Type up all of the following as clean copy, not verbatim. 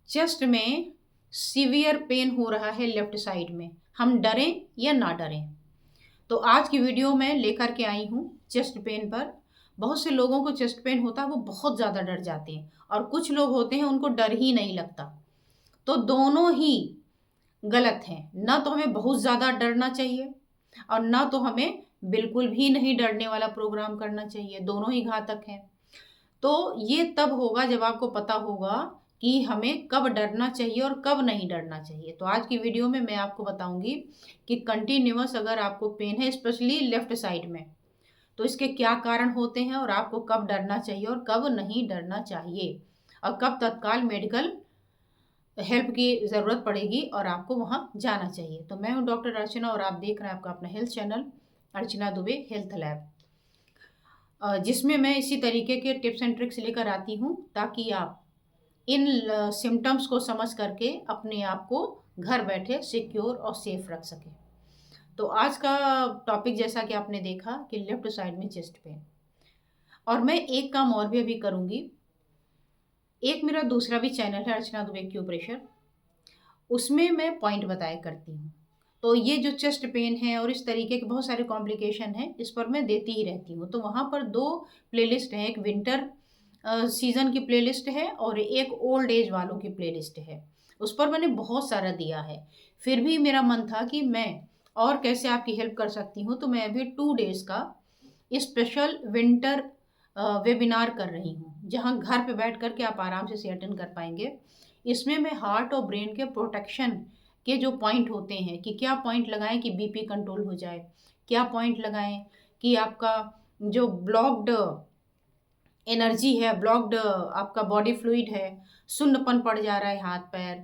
Chest में severe pain हो रहा है लेफ्ट साइड में, हम डरें या ना डरें? तो आज की वीडियो में लेकर के आई हूँ चेस्ट पेन पर। बहुत से लोगों को चेस्ट पेन होता है, वो बहुत ज़्यादा डर जाते हैं, और कुछ लोग होते हैं उनको डर ही नहीं लगता। तो दोनों ही गलत हैं। ना तो हमें बहुत ज़्यादा डरना चाहिए और ना तो हमें बिल्कुल भी नहीं डरने वाला प्रोग्राम करना चाहिए। दोनों ही घातक हैं। तो ये तब होगा जब आपको पता होगा कि हमें कब डरना चाहिए और कब नहीं डरना चाहिए। तो आज की वीडियो में मैं आपको बताऊंगी कि कंटिन्यूअस अगर आपको पेन है, स्पेशली लेफ्ट साइड में, तो इसके क्या कारण होते हैं और आपको कब डरना चाहिए और कब नहीं डरना चाहिए, और कब तत्काल मेडिकल हेल्प की ज़रूरत पड़ेगी और आपको वहाँ जाना चाहिए। तो मैं हूँ डॉक्टर अर्चना और आप देख रहे हैं आपका अपना हेल्थ चैनल अर्चना दुबे हेल्थ लैब, जिसमें मैं इसी तरीके के टिप्स एंड ट्रिक्स लेकर आती हूँ ताकि आप इन सिम्टम्स को समझ करके अपने आप को घर बैठे सिक्योर और सेफ रख सकें। तो आज का टॉपिक जैसा कि आपने देखा कि लेफ्ट साइड में चेस्ट पेन, और मैं एक काम और भी अभी करूँगी। एक मेरा दूसरा भी चैनल है अर्चना दुबे एक्यूप्रेशर, उसमें मैं पॉइंट बताया करती हूँ। तो ये जो चेस्ट पेन है और इस तरीके के बहुत सारे कॉम्प्लिकेशन हैं, इस पर मैं देती ही रहती हूँ। तो वहाँ पर दो प्लेलिस्ट हैं, एक विंटर सीज़न की प्लेलिस्ट है और एक ओल्ड एज वालों की प्लेलिस्ट है। उस पर मैंने बहुत सारा दिया है। फिर भी मेरा मन था कि मैं और कैसे आपकी हेल्प कर सकती हूँ, तो मैं अभी 2 डेज़ का स्पेशल विंटर वेबिनार कर रही हूँ, जहाँ घर पे बैठ कर के आप आराम से अटेंड कर पाएंगे। इसमें मैं हार्ट और ब्रेन के प्रोटेक्शन के जो पॉइंट होते हैं कि क्या पॉइंट लगाएं कि बीपी कंट्रोल हो जाए, क्या पॉइंट लगाएं कि आपका जो ब्लॉक्ड एनर्जी है, ब्लॉक्ड आपका बॉडी फ्लूइड है, सुन्नपन पड़ जा रहा है हाथ पैर,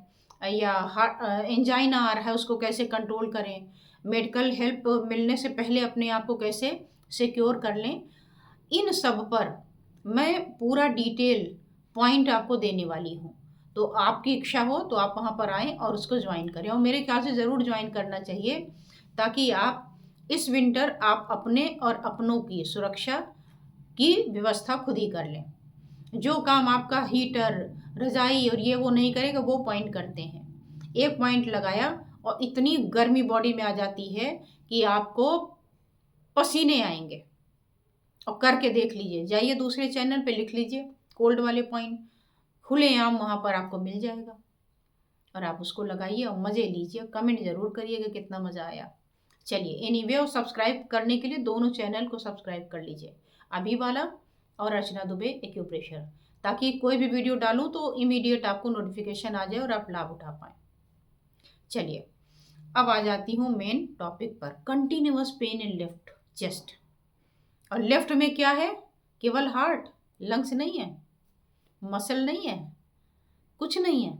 या हार्ट एंजाइना आ रहा है, उसको कैसे कंट्रोल करें, मेडिकल हेल्प मिलने से पहले अपने आप को कैसे सिक्योर कर लें। इन सब पर मैं पूरा डिटेल पॉइंट आपको देने वाली हूँ। तो आपकी इच्छा हो तो आप वहाँ पर आएँ और उसको ज्वाइन करें, और मेरे ख्याल से ज़रूर ज्वाइन करना चाहिए ताकि आप इस विंटर आप अपने और अपनों की सुरक्षा की व्यवस्था खुद ही कर लें। जो काम आपका हीटर, रज़ाई और ये वो नहीं करेगा, वो पॉइंट करते हैं। एक पॉइंट लगाया और इतनी गर्मी बॉडी में आ जाती है कि आपको पसीने आएंगे। और करके देख लीजिए, जाइए दूसरे चैनल पे लिख लीजिए कोल्ड वाले पॉइंट, खुलेआम वहाँ पर आपको मिल जाएगा, और आप उसको लगाइए और मज़े लीजिए। कमेंट ज़रूर करिएगा कितना मज़ा आया। चलिए एनीवे, और सब्सक्राइब करने के लिए दोनों चैनल को सब्सक्राइब कर लीजिए, अभी वाला और अर्चना दुबे एक्यूप्रेशर, ताकि कोई भी वीडियो डालूँ तो इमीडिएट आपको नोटिफिकेशन आ जाए और आप लाभ उठा पाएँ। चलिए अब आ जाती हूँ मेन टॉपिक पर, continuous pain in left chest. और लेफ्ट में क्या है? केवल हार्ट, लंग्स नहीं है, मसल नहीं है, कुछ नहीं है।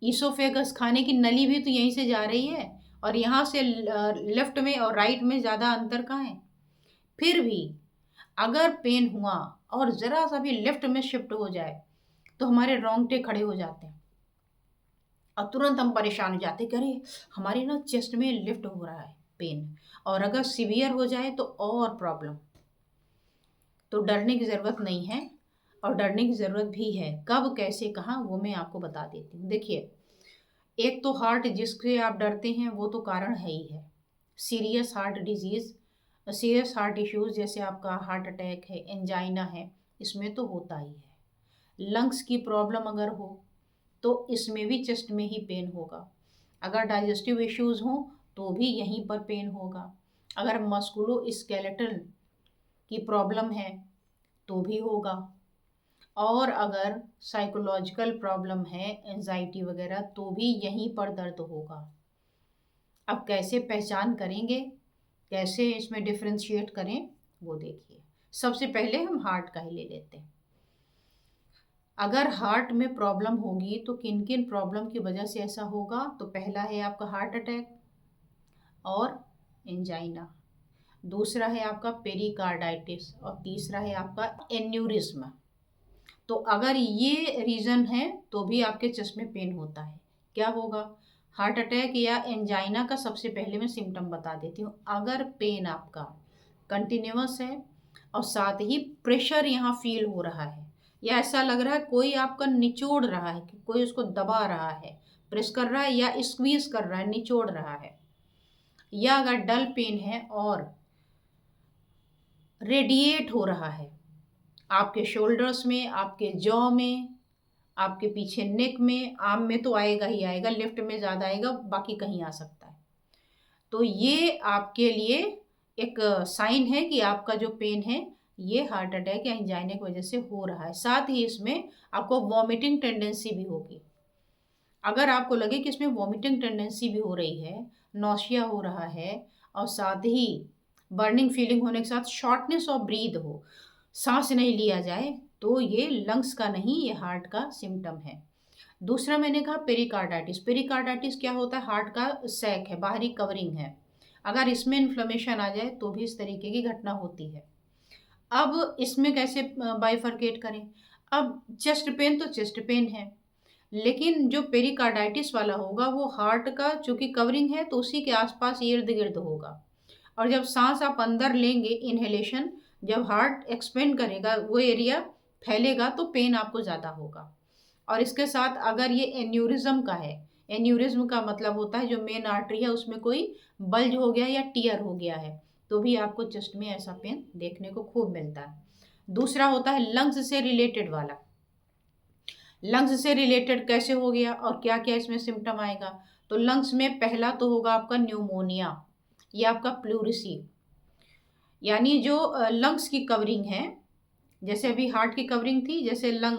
ईसोफेगस, खाने की नली भी तो यहीं से जा रही है, और यहाँ से लेफ्ट में और राइट में ज़्यादा अंतर कहाँ है? फिर भी अगर पेन हुआ और ज़रा सा भी लेफ्ट में शिफ्ट हो जाए तो हमारे रोंगटे खड़े हो जाते हैं और तुरंत हम परेशान हो जाते हैं कि अरे हमारे ना चेस्ट में लिफ्ट हो रहा है पेन, और अगर सीवियर हो जाए तो और प्रॉब्लम। तो डरने की ज़रूरत नहीं है, और डरने की ज़रूरत भी है। कब, कैसे, कहाँ, वो मैं आपको बता देती हूँ। देखिए, एक तो हार्ट जिससे आप डरते हैं वो तो कारण है ही है। Serious heart disease, serious heart issues, जैसे आपका हार्ट अटैक है, एंजाइना है, इसमें तो होता ही है। लंग्स की प्रॉब्लम अगर हो तो इसमें भी चेस्ट में ही पेन होगा। अगर डाइजेस्टिव इश्यूज़ हों तो भी यहीं पर पेन होगा। अगर मस्कुलो स्केलेटल की प्रॉब्लम है तो भी होगा, और अगर साइकोलॉजिकल प्रॉब्लम है, एंजाइटी वगैरह, तो भी यहीं पर दर्द होगा। अब कैसे पहचान करेंगे, कैसे इसमें डिफ्रेंशिएट करें, वो देखिए। सबसे पहले हम हार्ट का ही ले लेते हैं। अगर हार्ट में प्रॉब्लम होगी तो किन किन प्रॉब्लम की वजह से ऐसा होगा? तो पहला है आपका हार्ट अटैक और एंजाइना, दूसरा है आपका पेरिकार्डाइटिस, और तीसरा है आपका एन्यूरिज्म। तो अगर ये रीज़न है तो भी आपके चेस्ट में पेन होता है। क्या होगा? हार्ट अटैक या एंजाइना का सबसे पहले मैं सिम्टम बता देती हूँ। अगर पेन आपका कंटिन्यूअस है और साथ ही प्रेशर यहाँ फील हो रहा है, या ऐसा लग रहा है कोई आपका निचोड़ रहा है, कि कोई उसको दबा रहा है, प्रेस कर रहा है या स्क्वीज कर रहा है, निचोड़ रहा है। या अगर डल पेन है और रेडिएट हो रहा है आपके शोल्डर्स में, आपके जॉ में, आपके पीछे नेक में, आर्म में तो आएगा ही आएगा, लेफ्ट में ज़्यादा आएगा, बाकी कहीं आ सकता है। तो ये आपके लिए एक साइन है कि आपका जो पेन है ये हार्ट अटैक या एंजाइना की वजह से हो रहा है। साथ ही इसमें आपको वॉमिटिंग टेंडेंसी भी होगी। अगर आपको लगे कि इसमें वॉमिटिंग टेंडेंसी भी हो रही है, नौसिया हो रहा है और साथ ही बर्निंग फीलिंग होने के साथ शॉर्टनेस ऑफ ब्रीथ हो, सांस नहीं लिया जाए, तो ये लंग्स का नहीं, ये हार्ट का सिम्टम है। दूसरा मैंने कहा पेरिकार्डाइटिस। पेरिकार्डाइटिस क्या होता है? हार्ट का सैक है, बाहरी कवरिंग है। अगर इसमें इन्फ्लेमेशन आ जाए तो भी इस तरीके की घटना होती है। अब इसमें कैसे बाइफरकेट करें? अब चेस्ट पेन तो चेस्ट पेन है, लेकिन जो पेरिकार्डाइटिस वाला होगा वो हार्ट का चूंकि कवरिंग है तो उसी के आसपास इर्द गिर्द होगा। और जब सांस आप अंदर लेंगे, इनहेलेशन, जब हार्ट एक्सपेंड करेगा, वो एरिया फैलेगा तो पेन आपको ज़्यादा होगा। और इसके साथ अगर ये एन्यूरिज्म का है, एन्यूरिज्म का मतलब होता है जो मेन आर्टरी है उसमें कोई बल्ज हो गया या टीयर हो गया है, तो भी आपको चेस्ट में ऐसा पेन देखने को खूब मिलता है। दूसरा होता है लंग्स से रिलेटेड वाला। लंग्स से रिलेटेड कैसे हो गया और क्या क्या इसमें सिम्टम आएगा? तो लंग्स में पहला तो होगा आपका न्यूमोनिया या आपका प्लूरिसी, यानी जो लंग्स की कवरिंग है, जैसे अभी हार्ट की कवरिंग थी, जैसे लंग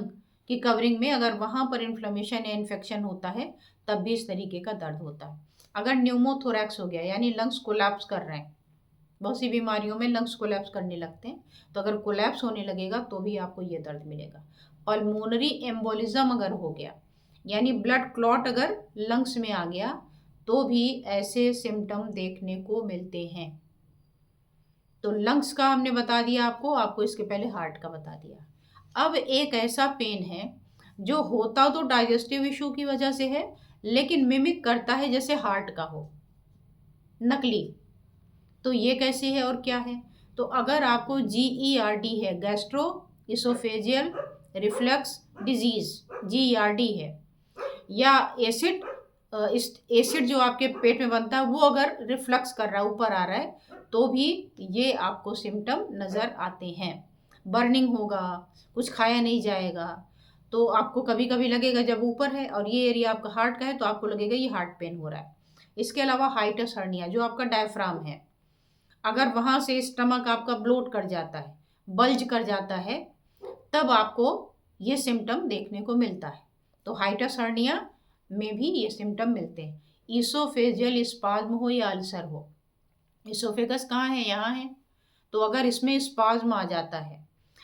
की कवरिंग में अगर वहाँ पर इन्फ्लेमेशन या इन्फेक्शन होता है तब भी इस तरीके का दर्द होता है। अगर न्यूमोथोरैक्स हो गया यानी लंग्स कोलैप्स कर रहे हैं, बहुत सी बीमारियों में लंग्स कोलैप्स करने लगते हैं, तो अगर कोलैप्स होने लगेगा तो भी आपको ये दर्द मिलेगा। पल्मोनरी एम्बोलिज्म अगर हो गया यानी ब्लड क्लॉट अगर लंग्स में आ गया तो भी ऐसे सिम्टम देखने को मिलते हैं। तो लंग्स का हमने बता दिया आपको इसके पहले हार्ट का बता दिया। अब एक ऐसा पेन है जो होता तो डाइजेस्टिव इशू की वजह से है, लेकिन मिमिक करता है जैसे हार्ट का हो, नकली। तो ये कैसे है और क्या है? तो अगर आपको GERD है, gastro oesophageal reflux disease, GERD है, या एसिड एसिड जो आपके पेट में बनता है वो अगर रिफ्लक्स कर रहा है, ऊपर आ रहा है, तो भी ये आपको सिम्टम नज़र आते हैं। बर्निंग होगा, कुछ खाया नहीं जाएगा, तो आपको कभी कभी लगेगा जब ऊपर है और ये एरिया आपका हार्ट का है तो आपको लगेगा ये हार्ट पेन हो रहा है। इसके अलावा हाइटस हर्निया जो आपका डायफ्राम है, अगर वहाँ से स्टमक आपका ब्लोट कर जाता है, बल्ज कर जाता है, तब आपको ये सिम्टम देखने को मिलता है। तो हाइटस हर्निया में भी ये सिम्टम मिलते हैं। ईसोफेजियल स्पाज्म हो या अल्सर हो, इसोफेगस कहाँ है? यहाँ है। तो अगर इसमें स्पाज्म आ जाता है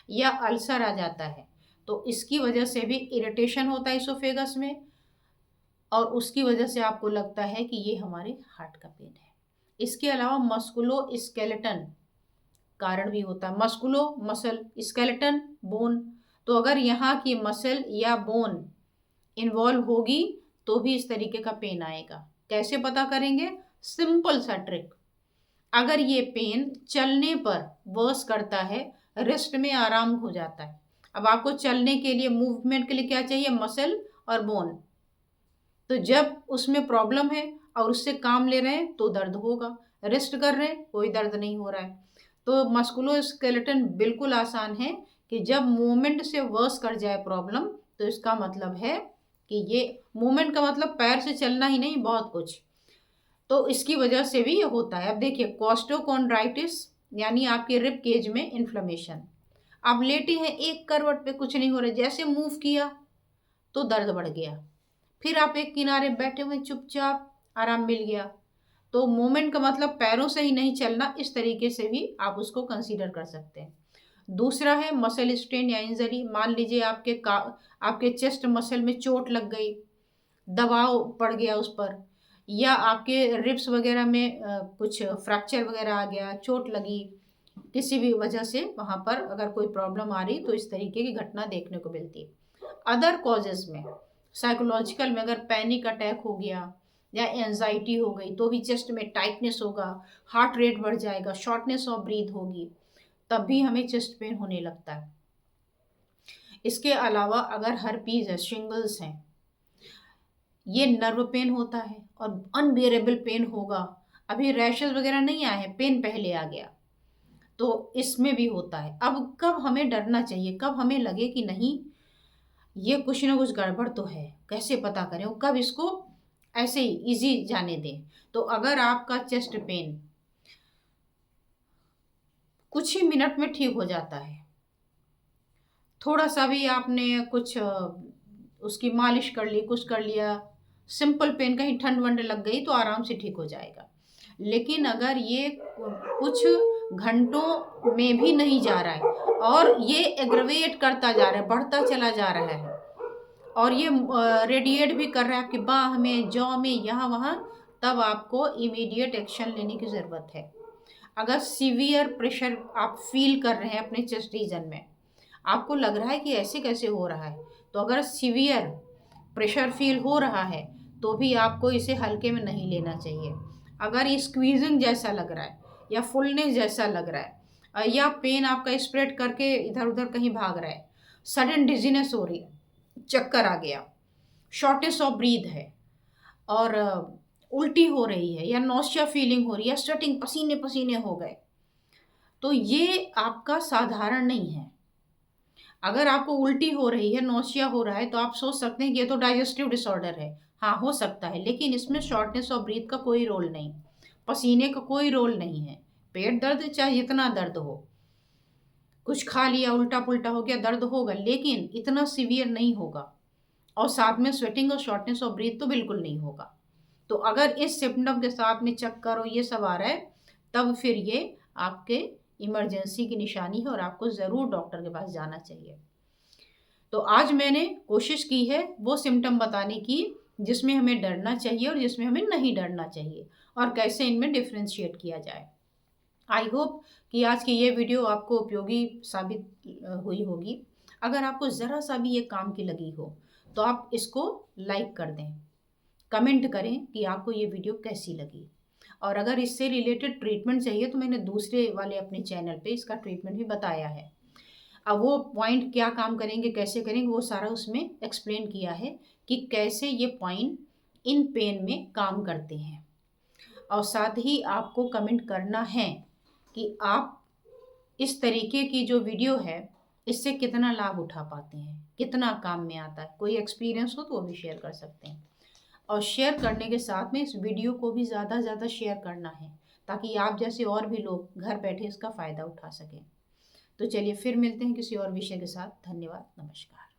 या अल्सर आ जाता है तो इसकी वजह से भी इरिटेशन होता है इसोफेगस में, और उसकी वजह से आपको लगता है कि ये हमारे हार्ट का पेन है। इसके अलावा मस्कुलो स्केलेटन कारण भी होता है। मस्कुलो मसल, स्केलेटन बोन, तो अगर यहाँ की मसल या बोन इन्वॉल्व होगी तो भी इस तरीके का पेन आएगा। कैसे पता करेंगे? सिंपल सा ट्रिक, अगर ये पेन चलने पर वर्स करता है, रेस्ट में आराम हो जाता है। अब आपको चलने के लिए, मूवमेंट के लिए क्या चाहिए? मसल और बोन। तो जब उसमें प्रॉब्लम है और उससे काम ले रहे हैं तो दर्द होगा, रेस्ट कर रहे हैं कोई दर्द नहीं हो रहा है। तो मस्कुलोस्केलेटन बिल्कुल आसान है कि जब मूवमेंट से वर्स कर जाए प्रॉब्लम तो इसका मतलब है कि ये मूवमेंट का मतलब पैर से चलना ही नहीं, बहुत कुछ, तो इसकी वजह से भी ये होता है। अब देखिए कॉस्टोकॉन्ड्राइटिस यानी आपके रिब केज में इन्फ्लेमेशन। आप लेटे हैं एक करवट पे, कुछ नहीं हो रहा, जैसे मूव किया तो दर्द बढ़ गया, फिर आप एक किनारे बैठे हुए चुपचाप, आराम मिल गया। तो मूवमेंट का मतलब पैरों से ही नहीं चलना, इस तरीके से भी आप उसको कंसीडर कर सकते हैं। दूसरा है मसल स्ट्रेन या इंजरी। मान लीजिए आपके चेस्ट मसल में चोट लग गई, दबाव पड़ गया उस पर, या आपके रिब्स वगैरह में कुछ फ्रैक्चर वगैरह आ गया, चोट लगी, किसी भी वजह से वहाँ पर अगर कोई प्रॉब्लम आ रही तो इस तरीके की घटना देखने को मिलती है। अदर कॉजेज़ में, साइकोलॉजिकल में, अगर पैनिक अटैक हो गया या एंजाइटी हो गई तो भी चेस्ट में टाइटनेस होगा, हार्ट रेट बढ़ जाएगा, शॉर्टनेस ऑफ ब्रीथ होगी, तब भी हमें चेस्ट पेन होने लगता है। इसके अलावा अगर हर्पीज है, शिंगल्स हैं, ये नर्व पेन होता है और अनबियरेबल पेन होगा। अभी रैशेस वगैरह नहीं आए हैं, पेन पहले आ गया, तो इसमें भी होता है। अब कब हमें डरना चाहिए, कब हमें लगे कि नहीं ये कुछ ना कुछ गड़बड़ तो है, कैसे पता करें, और कब इसको ऐसे ही इजी जाने दें। तो अगर आपका चेस्ट पेन कुछ ही मिनट में ठीक हो जाता है, थोड़ा सा भी आपने कुछ उसकी मालिश कर ली, कुछ कर लिया, सिंपल पेन, कहीं ठंड वंड लग गई तो आराम से ठीक हो जाएगा। लेकिन अगर ये कुछ घंटों में भी नहीं जा रहा है और ये एग्रवेट करता जा रहा है, बढ़ता चला जा रहा है, और ये रेडिएट भी कर रहा है आपकी बाह में, जॉ में, यहाँ वहाँ, तब आपको इमीडिएट एक्शन लेने की ज़रूरत है। अगर सीवियर प्रेशर आप फील कर रहे हैं अपने चेस्ट रीजन में, आपको लग रहा है कि ऐसे कैसे हो रहा है, तो अगर सीवियर प्रेशर फील हो रहा है तो भी आपको इसे हल्के में नहीं लेना चाहिए। अगर ये स्क्वीजिंग जैसा लग रहा है या फुलनेस जैसा लग रहा है या पेन आपका स्प्रेड करके इधर उधर कहीं भाग रहा है, सडन डिजीनेस हो रही है, चक्कर आ गया, शॉर्टनेस ऑफ ब्रीथ है, और उल्टी हो रही है, या नौसिया फीलिंग हो रही है, स्वेटिंग, पसीने पसीने हो गए, तो ये आपका साधारण नहीं है। अगर आपको उल्टी हो रही है, नौसिया हो रहा है, तो आप सोच सकते हैं कि ये तो डाइजेस्टिव डिसऑर्डर है। हाँ, हो सकता है, लेकिन इसमें शॉर्टनेस ऑफ ब्रीथ का कोई रोल नहीं, पसीने का कोई रोल नहीं है। पेट दर्द चाहे जितना दर्द हो, कुछ खा लिया, उल्टा पुल्टा हो गया, दर्द होगा, लेकिन इतना सीवियर नहीं होगा, और साथ में स्वेटिंग और शॉर्टनेस ऑफ ब्रीथ तो बिल्कुल नहीं होगा। तो अगर इस सिम्टम के साथ में चक्कर और ये सब आ रहा है, तब फिर ये आपके इमरजेंसी की निशानी है और आपको ज़रूर डॉक्टर के पास जाना चाहिए। तो आज मैंने कोशिश की है वो सिम्टम बताने की जिसमें हमें डरना चाहिए और जिसमें हमें नहीं डरना चाहिए, और कैसे इनमें डिफ्रेंशिएट किया जाए। आई होप कि आज की ये वीडियो आपको उपयोगी साबित हुई होगी। अगर आपको ज़रा सा भी ये काम की लगी हो तो आप इसको लाइक कर दें, कमेंट करें कि आपको ये वीडियो कैसी लगी, और अगर इससे रिलेटेड ट्रीटमेंट चाहिए तो मैंने दूसरे वाले अपने चैनल पे इसका ट्रीटमेंट भी बताया है। अब वो पॉइंट क्या काम करेंगे, कैसे करेंगे, वो सारा उसमें एक्सप्लेन किया है कि कैसे ये पॉइंट इन पेन में काम करते हैं। और साथ ही आपको कमेंट करना है कि आप इस तरीके की जो वीडियो है इससे कितना लाभ उठा पाते हैं, कितना काम में आता है। कोई एक्सपीरियंस हो तो वो भी शेयर कर सकते हैं, और शेयर करने के साथ में इस वीडियो को भी ज़्यादा से ज़्यादा शेयर करना है, ताकि आप जैसे और भी लोग घर बैठे इसका फ़ायदा उठा सकें। तो चलिए फिर मिलते हैं किसी और विषय के साथ। धन्यवाद, नमस्कार।